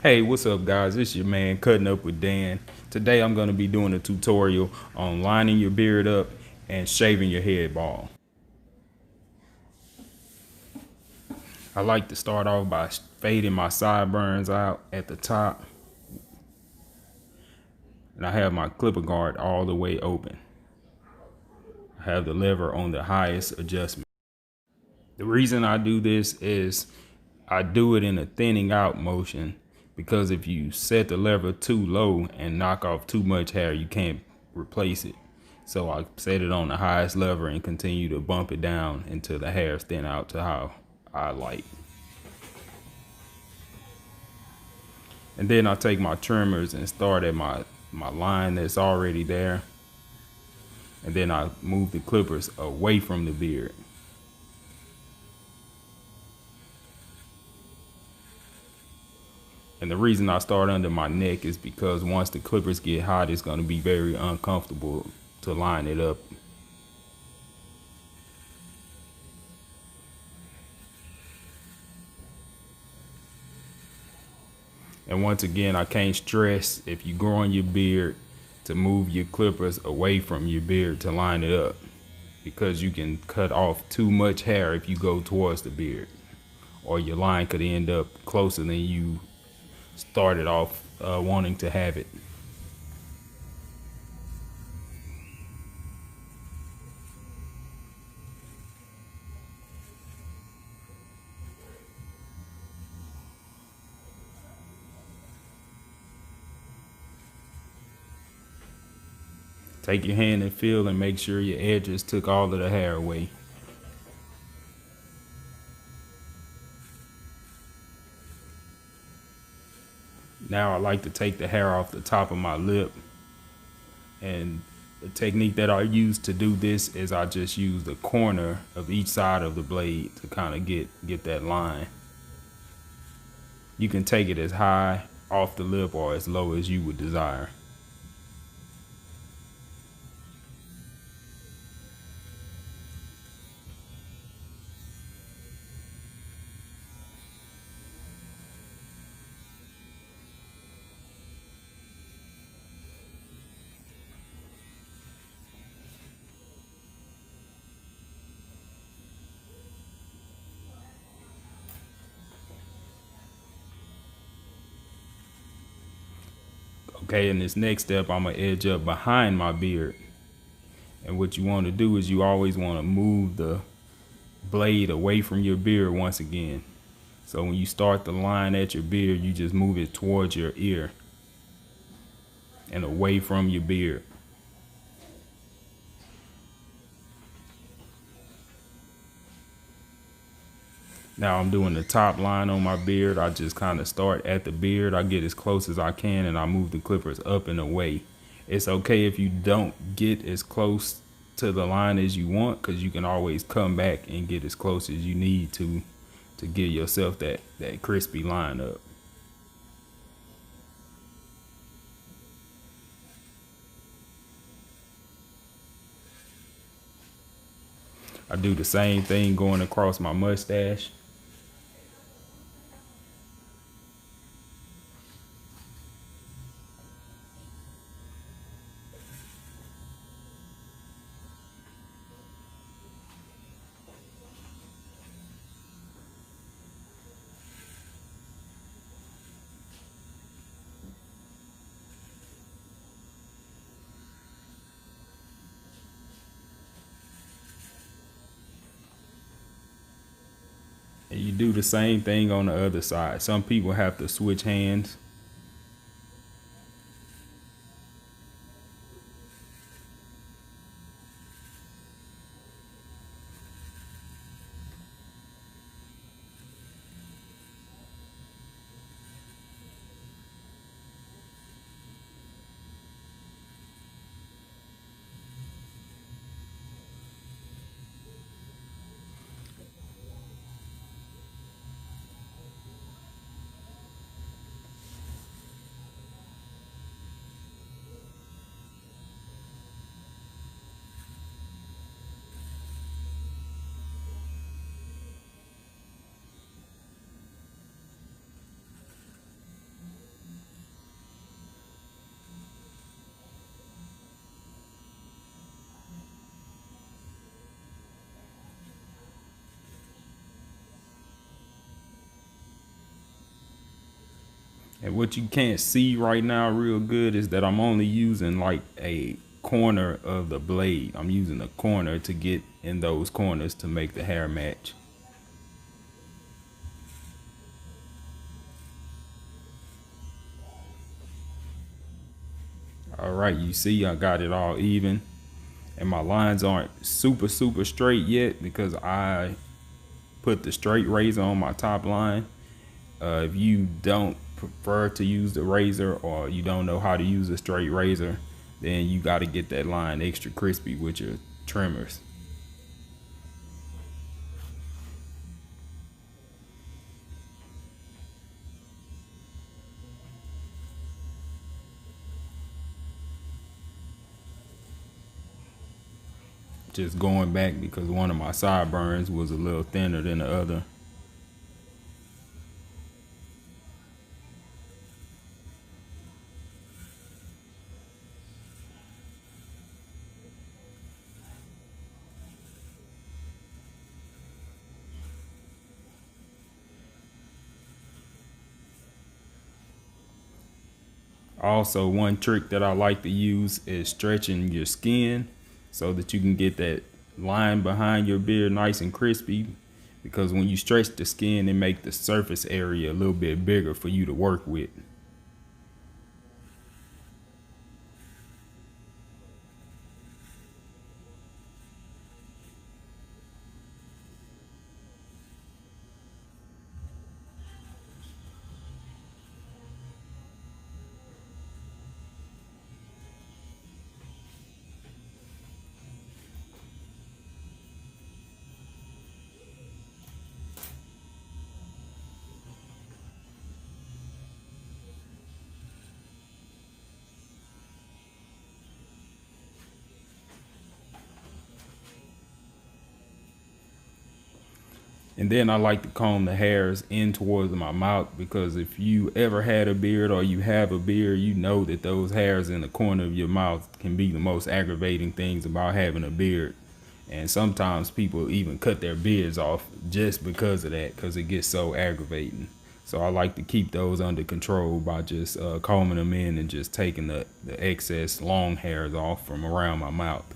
Hey, what's up guys? It's your man Cutting Up with Dan. Today I'm going to be doing a tutorial on lining your beard up and shaving your head bald. I like to start off by fading my sideburns out at the top. And I have my clipper guard all the way open. I have the lever on the highest adjustment. The reason I do this is I do it in a thinning out motion, because if you set the lever too low and knock off too much hair, you can't replace it. So I set it on the highest lever and continue to bump it down until the hairs thin out to how I like. And then I take my trimmers and start at my line that's already there. And then I move the clippers away from the beard. And the reason I start under my neck is because once the clippers get hot, it's going to be very uncomfortable to line it up. And once again, I can't stress, if you're growing your beard, to move your clippers away from your beard to line it up, because you can cut off too much hair if you go towards the beard, or your line could end up closer than you started off wanting to have it. Take your hand and feel and make sure your edges took all of the hair away. Now I like to take the hair off the top of my lip, and the technique that I use to do this is I just use the corner of each side of the blade to kind of get that line. You can take it as high off the lip or as low as you would desire. Okay, in this next step, I'm gonna edge up behind my beard. And what you want to do is you always want to move the blade away from your beard once again. So when you start the line at your beard, you just move it towards your ear and away from your beard. Now I'm doing the top line on my beard. I just kind of start at the beard. I get as close as I can and I move the clippers up and away. It's okay if you don't get as close to the line as you want, because you can always come back and get as close as you need to give yourself that crispy line up. I do the same thing going across my mustache. And you do the same thing on the other side. Some people have to switch hands. And what you can't see right now real good is that I'm only using like a corner of the blade. I'm using a corner to get in those corners to make the hair match. All right, you see I got it all even, and my lines aren't super straight yet because I put the straight razor on my top line. If you don't prefer to use the razor, or you don't know how to use a straight razor, then you got to get that line extra crispy with your trimmers. Just going back because one of my sideburns was a little thinner than the other. Also, one trick that I like to use is stretching your skin so that you can get that line behind your beard nice and crispy, because when you stretch the skin, it makes the surface area a little bit bigger for you to work with. And then I like to comb the hairs in towards my mouth, because if you ever had a beard or you have a beard, you know that those hairs in the corner of your mouth can be the most aggravating things about having a beard. And sometimes people even cut their beards off just because of that, because it gets so aggravating. So I like to keep those under control by just combing them in and just taking the excess long hairs off from around my mouth.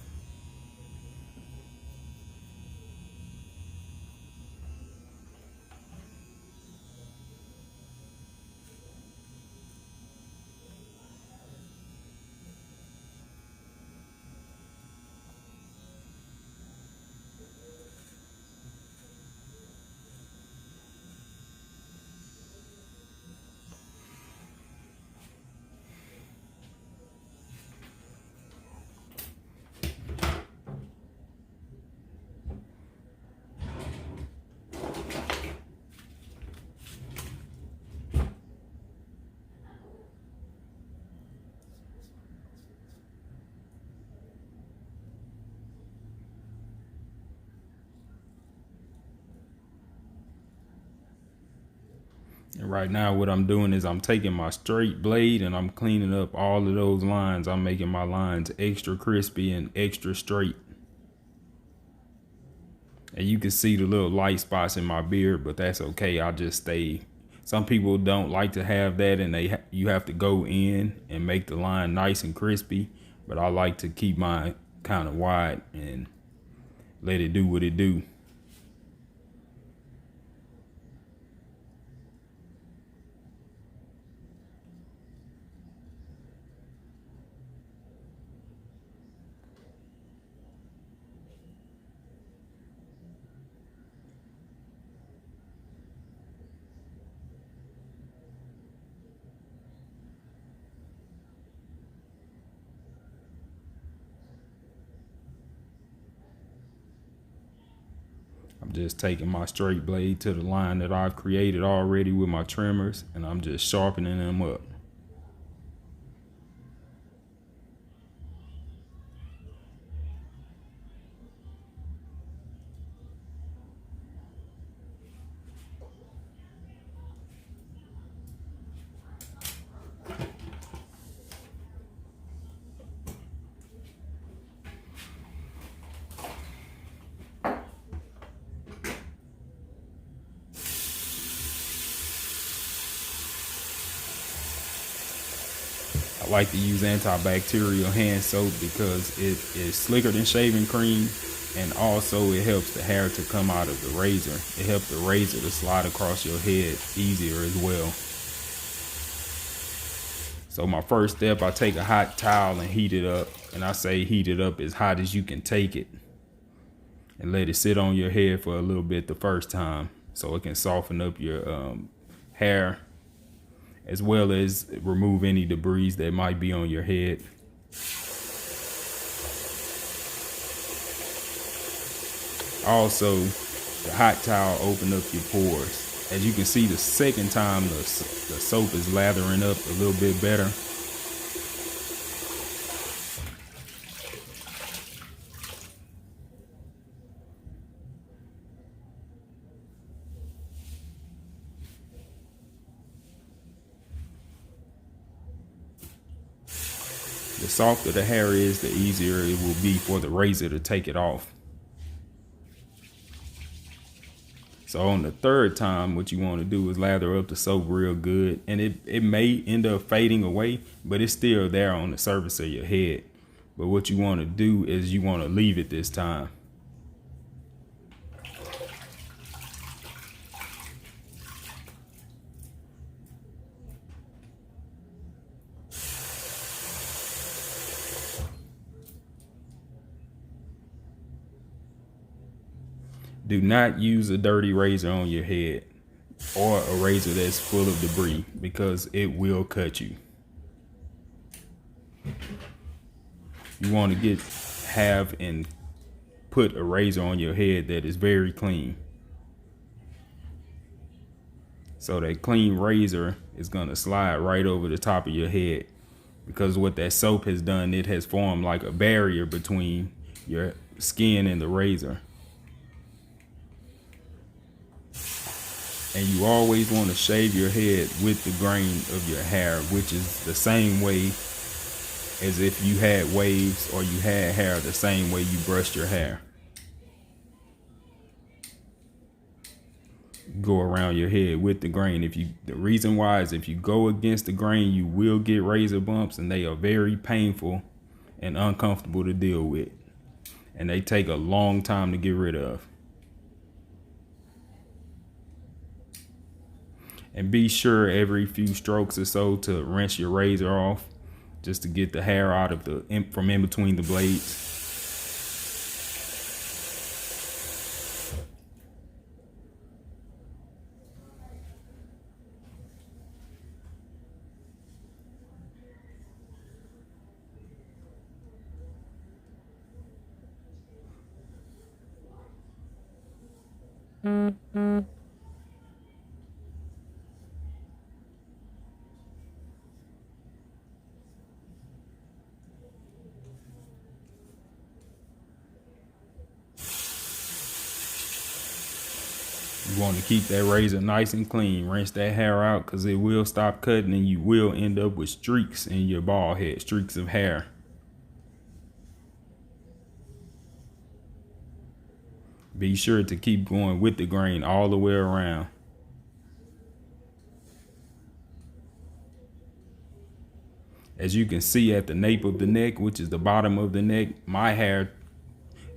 And right now what I'm doing is I'm taking my straight blade and I'm cleaning up all of those lines. I'm making my lines extra crispy and extra straight. And you can see the little light spots in my beard, but that's okay. I just stay. Some people don't like to have that, and you have to go in and make the line nice and crispy. But I like to keep mine kind of wide and let it do what it do. I'm just taking my straight blade to the line that I've created already with my trimmers, and I'm just sharpening them up. I like to use antibacterial hand soap because it is slicker than shaving cream, and also it helps the hair to come out of the razor. It helps the razor to slide across your head easier as well. So my first step, I take a hot towel and heat it up. And I say heat it up as hot as you can take it. And let it sit on your head for a little bit the first time so it can soften up your hair, as well as remove any debris that might be on your head. Also, the hot towel open up your pores. As you can see, the second time the soap is lathering up a little bit better. The softer the hair is, the easier it will be for the razor to take it off. So on the third time, what you want to do is lather up the soap real good. And it may end up fading away, but it's still there on the surface of your head. But what you want to do is you want to leave it this time. Do not use a dirty razor on your head or a razor that's full of debris, because it will cut you. You want to have and put a razor on your head that is very clean. So that clean razor is going to slide right over the top of your head, because what that soap has done, it has formed like a barrier between your skin and the razor. And you always want to shave your head with the grain of your hair, which is the same way as if you had waves or you had hair, the same way you brushed your hair. Go around your head with the grain. The reason why is if you go against the grain, you will get razor bumps, and they are very painful and uncomfortable to deal with. And they take a long time to get rid of. And be sure every few strokes or so to rinse your razor off, just to get the hair out of from in between the blades. You want to keep that razor nice and clean. Rinse that hair out, because it will stop cutting and you will end up with streaks in your bald head, streaks of hair. Be sure to keep going with the grain all the way around. As you can see at the nape of the neck, which is the bottom of the neck, my hair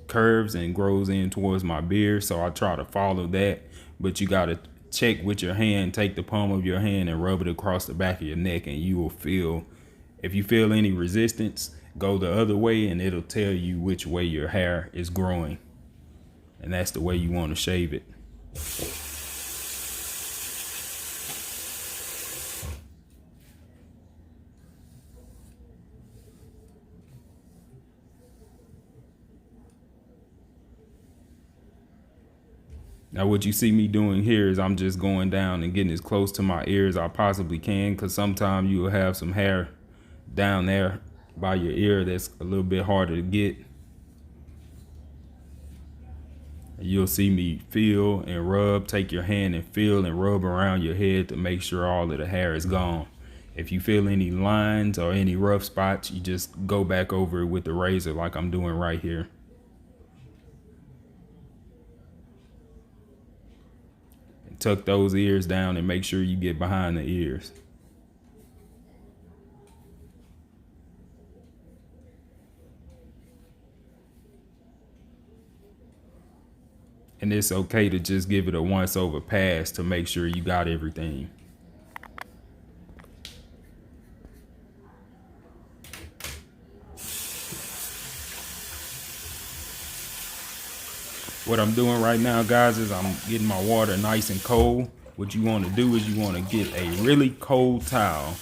curves and grows in towards my beard, so I try to follow that. But you got to check with your hand. Take the palm of your hand and rub it across the back of your neck, and you will feel, if you feel any resistance, go the other way and it'll tell you which way your hair is growing, and that's the way you want to shave it. Now what you see me doing here is I'm just going down and getting as close to my ear as I possibly can, because sometimes you will have some hair down there by your ear that's a little bit harder to get. You'll see me feel and rub. Take your hand and feel and rub around your head to make sure all of the hair is gone. If you feel any lines or any rough spots, you just go back over it with the razor like I'm doing right here. Tuck those ears down and make sure you get behind the ears. And it's okay to just give it a once over pass to make sure you got everything. What I'm doing right now, guys, is I'm getting my water nice and cold. What you want to do is you want to get a really cold towel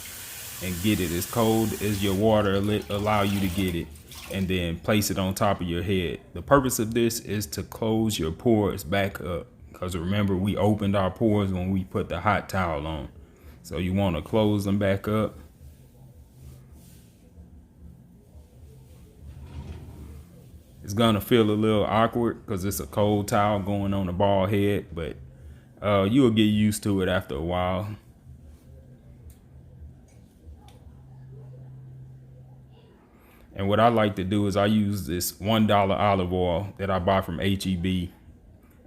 and get it as cold as your water allow you to get it, and then place it on top of your head. The purpose of this is to close your pores back up, because remember, we opened our pores when we put the hot towel on. So you want to close them back up. It's gonna feel a little awkward because it's a cold towel going on the bald head, but you'll get used to it after a while. And what I like to do is I use this $1 olive oil that I buy from HEB,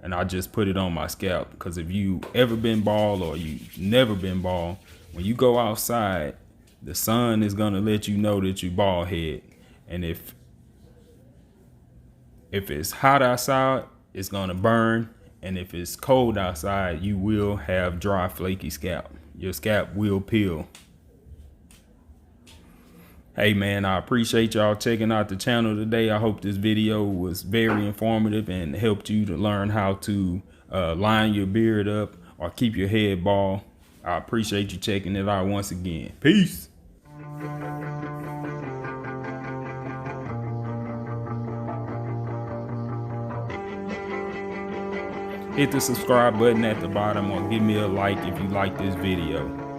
and I just put it on my scalp. Because if you ever been bald or you never been bald, when you go outside, the sun is gonna let you know that you bald head. And if it's hot outside, it's gonna burn. And if it's cold outside, you will have dry, flaky scalp. Your scalp will peel. Hey man, I appreciate y'all checking out the channel today. I hope this video was very informative and helped you to learn how to line your beard up or keep your head bald. I appreciate you checking it out once again. Peace. Hit the subscribe button at the bottom or give me a like if you like this video.